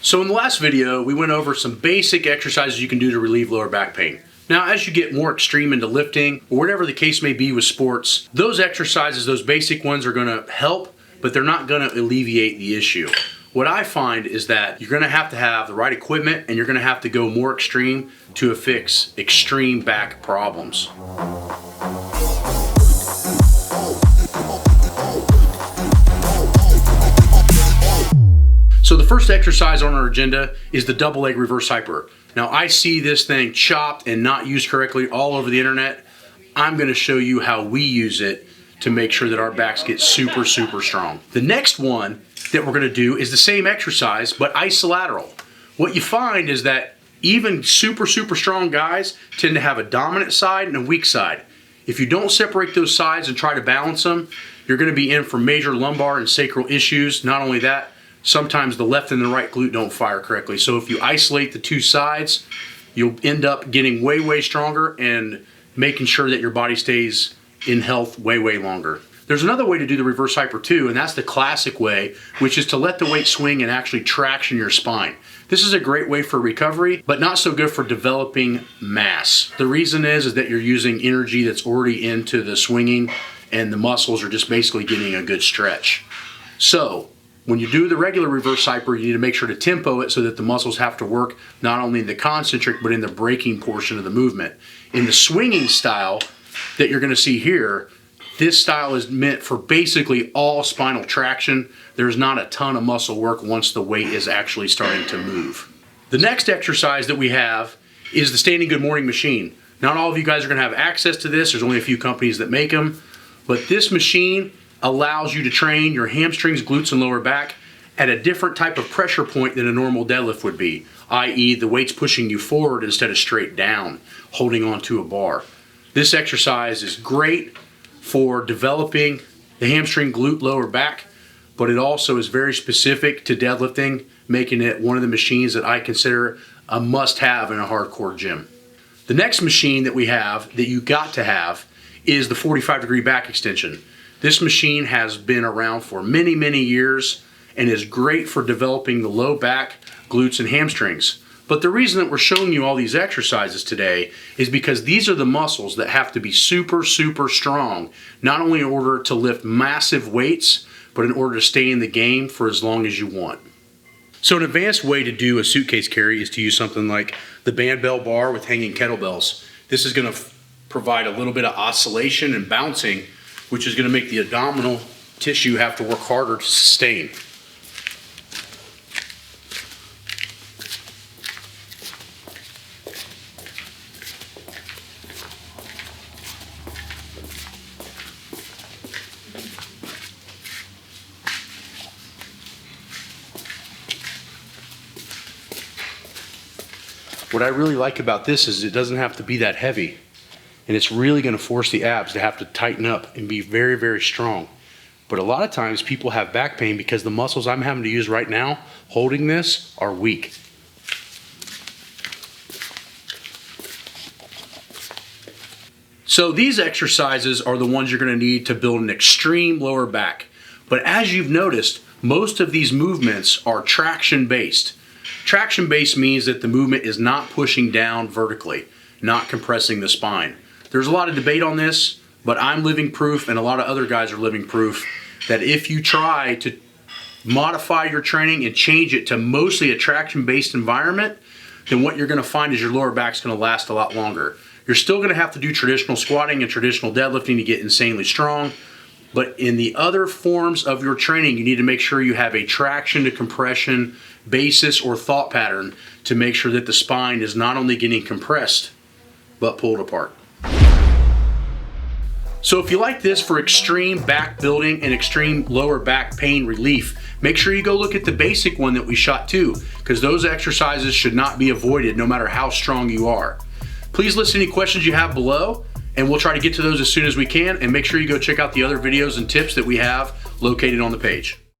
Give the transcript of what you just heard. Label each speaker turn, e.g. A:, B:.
A: So in the last video, we went over some basic exercises you can do to relieve lower back pain. Now, as you get more extreme into lifting, or whatever the case may be with sports, those exercises, those basic ones are gonna help, but they're not gonna alleviate the issue. What I find is that you're gonna have to have the right equipment and you're gonna have to go more extreme to fix extreme back problems. So the first exercise on our agenda is the double leg reverse hyper. Now I see this thing chopped and not used correctly all over the internet. I'm gonna show you how we use it to make sure that our backs get super, super strong. The next one that we're gonna do is the same exercise, but isolateral. What you find is that even super, super strong guys tend to have a dominant side and a weak side. If you don't separate those sides and try to balance them, you're gonna be in for major lumbar and sacral issues. Not only that, sometimes the left and the right glute don't fire correctly. So if you isolate the two sides, you'll end up getting way, way stronger and making sure that your body stays in health way, way longer. There's another way to do the reverse hyper too, and that's the classic way, which is to let the weight swing and actually traction your spine. This is a great way for recovery, but not so good for developing mass. The reason is that you're using energy that's already into the swinging and the muscles are just basically getting a good stretch. So when you do the regular reverse hyper, you need to make sure to tempo it so that the muscles have to work not only in the concentric, but in the braking portion of the movement. In the swinging style that you're gonna see here, this style is meant for basically all spinal traction. There's not a ton of muscle work once the weight is actually starting to move. The next exercise that we have is the standing good morning machine. Not all of you guys are gonna have access to this. There's only a few companies that make them, but this machine allows you to train your hamstrings, glutes, and lower back at a different type of pressure point than a normal deadlift would be, i.e. the weight's pushing you forward instead of straight down, holding onto a bar. This exercise is great for developing the hamstring, glute, lower back, but it also is very specific to deadlifting, making it one of the machines that I consider a must-have in a hardcore gym. The next machine that we have that you got to have is the 45-degree back extension. This machine has been around for many, many years and is great for developing the low back, glutes, and hamstrings. But the reason that we're showing you all these exercises today is because these are the muscles that have to be super, super strong, not only in order to lift massive weights, but in order to stay in the game for as long as you want. So an advanced way to do a suitcase carry is to use something like the band bell bar with hanging kettlebells. This is gonna provide a little bit of oscillation and bouncing, which is going to make the abdominal tissue have to work harder to sustain. What I really like about this is it doesn't have to be that heavy. And it's really going to force the abs to have to tighten up and be very, very strong. But a lot of times people have back pain because the muscles I'm having to use right now holding this are weak. So these exercises are the ones you're going to need to build an extreme lower back. But as you've noticed, most of these movements are traction based. Traction based means that the movement is not pushing down vertically, not compressing the spine. There's a lot of debate on this, but I'm living proof, and a lot of other guys are living proof, that if you try to modify your training and change it to mostly a traction-based environment, then what you're gonna find is your lower back's gonna last a lot longer. You're still gonna have to do traditional squatting and traditional deadlifting to get insanely strong, but in the other forms of your training, you need to make sure you have a traction to compression basis or thought pattern to make sure that the spine is not only getting compressed, but pulled apart. So if you like this for extreme back building and extreme lower back pain relief, make sure you go look at the basic one that we shot too, because those exercises should not be avoided no matter how strong you are. Please list any questions you have below, and we'll try to get to those as soon as we can, and make sure you go check out the other videos and tips that we have located on the page.